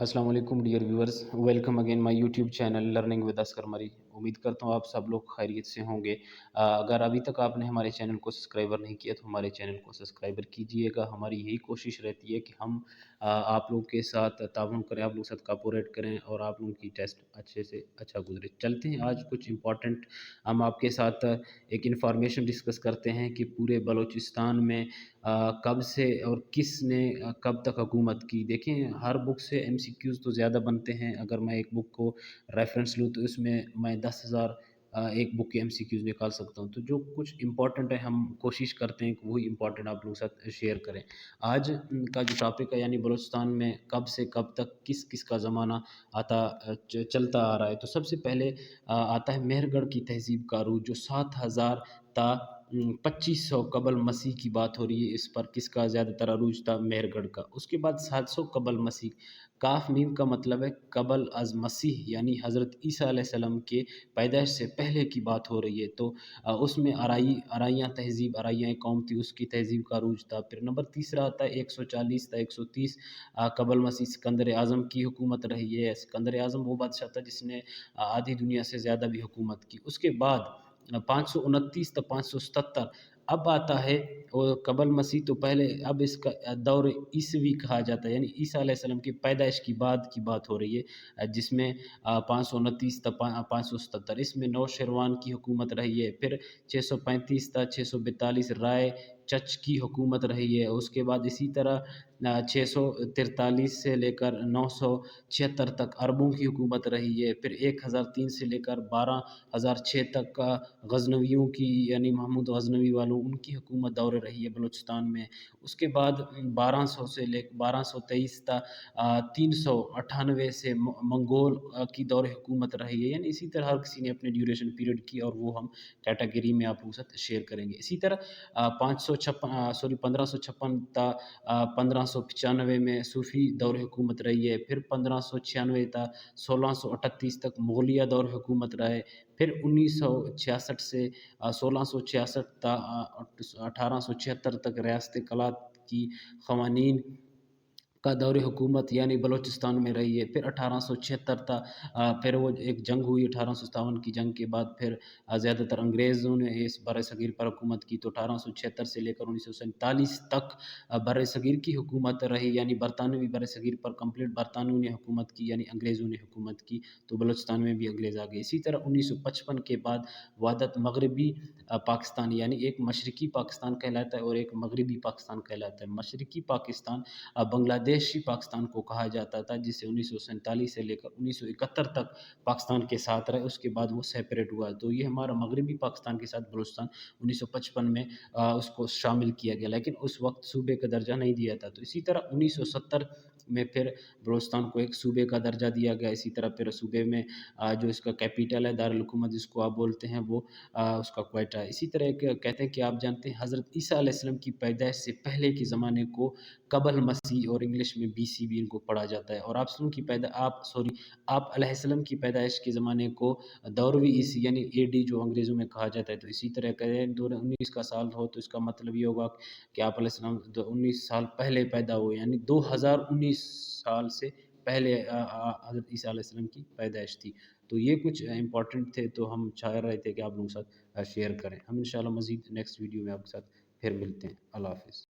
अस्सलाम वालेकुम dear viewers, welcome again my YouTube channel learning with Asghar Mari. उम्मीद करता हूँ आप सब लोग खैरियत से होंगे। अगर अभी तक आपने हमारे चैनल को सब्सक्राइबर नहीं किया तो हमारे चैनल को सब्सक्राइबर कीजिएगा। हमारी यही कोशिश रहती है कि हम आप लोगों के साथ ताउन करें, आप लोगों के साथ कोऑपरेट करें और आप लोगों की टेस्ट अच्छे से अच्छा गुजरे। चलते हैं, आज कुछ इंपॉर्टेंट हम आपके साथ एक इन्फॉर्मेशन डिस्कस करते हैं कि पूरे बलूचिस्तान में कब से और किसने कब तक हुकूमत की। देखें, हर बुक से एमसीक्यूज़ तो ज़्यादा बनते हैं। अगर मैं एक बुक को रेफ़रेंस लूँ तो इसमें मैं 10,000 एक बुक के एमसीक्यूज़ निकाल सकता हूँ। तो जो कुछ इम्पोर्टेंट है हम कोशिश करते हैं कि वही इम्पोर्टेंट आप लोगों के साथ शेयर करें। आज का जो टॉपिक है, यानी बलूचिस्तान में कब से कब तक किस-किस का ज़माना आता चलता आ रहा है। तो सबसे पहले आता है मेहरगढ़ की तहज़ीब का अरूज, जो 7000 ता 2500 कबल मसीह की बात हो रही है। इस पर किसका ज़्यादातर अरूज था? मेहरगढ़ का। उसके बाद 700 कबल मसीह, काफ मीम का मतलब है कबल अज़ मसीह, यानी हज़रत ईसा अलैहिस्सलाम के पैदाइश से पहले की बात हो रही है। तो उसमें अराइयाँ तहज़ीब, अराइयाँ एक कौम थी, उसकी तहज़ीब का अरूज था। फिर नंबर तीसरा आता है 140 था 130 कबल मसीह सिकंदर आज़म की हुकूमत रही है। सिकंदर आज़म वो बादशाह था जिसने आधी दुनिया से ज़्यादा भी हुकूमत की। उसके बाद 529 तक 577 अब आता है वो कबल मसीह तो पहले, अब इसका दौर ईसवी कहा जाता है, यानी ईसा अलैहिस्सलाम की पैदाइश की बाद की बात हो रही है। जिसमें 529 तक 577 इसमें नौशेरवान की हुकूमत रही है। फिर 635 तक 642 राय चच की हुकूमत रही है। उसके बाद इसी तरह 643 से लेकर 976 तक अरबों की हुकूमत रही है। फिर 1003 से लेकर 12006 तक का गज़नवियों की, यानी महमूद गज़नवी वालों, उनकी हुकूमत दौर रही है बलूचिस्तान में। उसके बाद 1200 से ले 1223 तक 398 से मंगोल की दौर हुकूमत रही है। यानी इसी तरह हर किसी ने अपने ड्यूरेशन पीरियड की और वो हम कैटेगरी में आप लोगों के साथ शेयर करेंगे। इसी तरह 1556 ता 1595 में सूफ़ी दौर हुकूमत रही है। फिर 1596 ता 1638 तक मुग़लिया दौर हुकूमत रहा है। फिर 1966 से 1666 ता 1876 तक रियासत कलात की क़वानीन का दौर हुकूमत, यानी बलूचिस्तान में रही है। फिर 1876 तक फिर वो एक जंग हुई 1857 की जंग के बाद फिर ज़्यादातर अंग्रेज़ों ने इस बर-ए-सग़ीर पर हुकूमत की। तो 1876 से लेकर 1947 तक बर-ए-सग़ीर की हुकूमत रही, यानी बरतानवी बर-ए-सग़ीर पर कंप्लीट बरतानियों ने हुकूमत की, यानी अंग्रेज़ों ने हुकूमत की। तो बलूचिस्तान में भी अंग्रेज़ आ गए। इसी तरह 1955 के बाद वहदत मग़रिबी पाकिस्तान, यानी एक मशरिकी पाकिस्तान कहलाता है और एक मग़रिबी पाकिस्तान कहलाता है। मशरिकी पाकिस्तान बांग्लादेशी पाकिस्तान को कहा जाता था, जिसे 1947 से लेकर 1971 तक पाकिस्तान के साथ रहे। उसके बाद वो सेपरेट हुआ। तो ये हमारा मग़रिबी पाकिस्तान के साथ बलूचिस्तान 1955 में उसको शामिल किया गया, लेकिन उस वक़्त सूबे का दर्जा नहीं दिया था। तो इसी तरह 1970 में फिर बलूचिस्तान को एक सूबे का दर्जा दिया गया। इसी तरह फिर सूबे में जो इसका कैपिटल है, दारुल हुकूमत जिसको आप बोलते हैं, वो उसका क्वेटा है। इसी तरह एक कहते हैं कि आप जानते हैं हज़रत ईसा अलैहिस्सलाम की पैदाइश से पहले के ज़माने को कबल मसीह और इंग्लिश में बीसी भी इनको पढ़ा जाता है। और आप अलैहिस्सलाम की पैदाइश के ज़माने को दौरवी ईसी, यानी एडी जो अंग्रेज़ों में कहा जाता है। तो इसी तरह करें 2019 का साल हो तो इसका मतलब ये होगा कि आप अलैहिस्सलाम 19 साल पहले पैदा हुए, यानी 2019 साल से पहले हज़रत ईसा अलैहिस्सलाम की पैदाइश थी। तो ये कुछ इम्पोर्टेंट थे, तो हम चाह रहे थे कि आप लोगों के साथ शेयर करें। हम इंशाअल्लाह मज़ीद नेक्स्ट वीडियो में आपके साथ फिर मिलते हैं। अल्लाह हाफ़िज़।